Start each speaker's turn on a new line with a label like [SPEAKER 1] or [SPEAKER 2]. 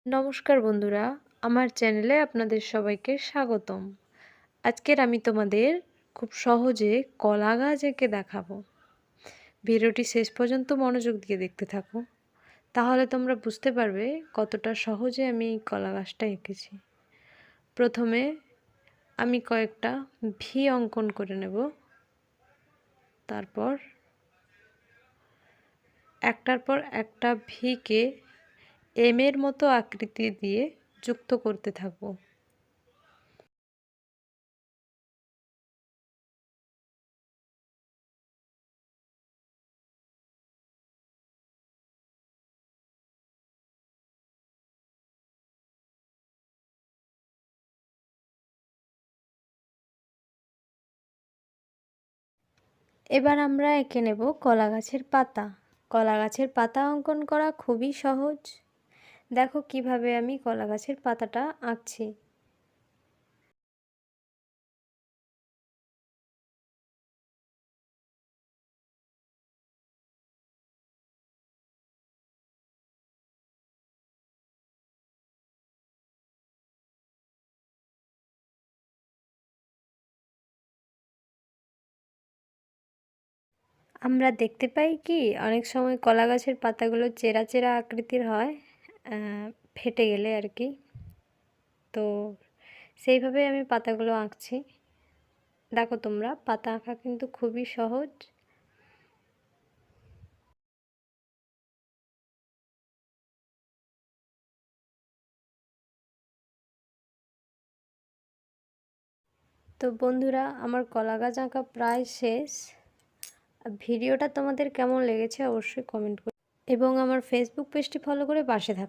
[SPEAKER 1] নমস্কার বন্ধুরা, আমার চ্যানেলে আপনাদের সবাইকে স্বাগতম। আজকের আমি তোমাদের খুব সহজে কলা গাছ এঁকে দেখাবো। ভিডিওটি শেষ পর্যন্ত মনোযোগ দিয়ে দেখতে থাকো, তাহলে তোমরা বুঝতে পারবে কতটা সহজে আমি এই কলা গাছটা এঁকেছি। প্রথমে আমি কয়েকটা ভি অঙ্কন করে নেব, তারপর একটার পর একটা ভিকে এম এর মতো আকৃতি দিয়ে যুক্ত করতে থাকবো। এবার আমরা এঁকে নেব কলা গাছের পাতা। কলা গাছের পাতা অঙ্কন করা খুবই সহজ। দেখো কিভাবে আমি কলা গাছের পাতাটা আঁকছি। আমরা দেখতে পাই কি অনেক সময় কলা গাছের পাতাগুলো চেরা চেরা আকৃতির হয়, ফেটে গেলে আর কি। তো সেইভাবে আমি পাতাগুলো আঁকছি। দেখো তোমরা, পাতা আঁকা কিন্তু খুবই সহজ। তো বন্ধুরা, আমার কলা গাছ আঁকা প্রায় শেষ। ভিডিওটা তোমাদের কেমন লেগেছে অবশ্যই কমেন্ট করো এবং আমার ফেসবুক পেজটি ফলো করে পাশে থাকো।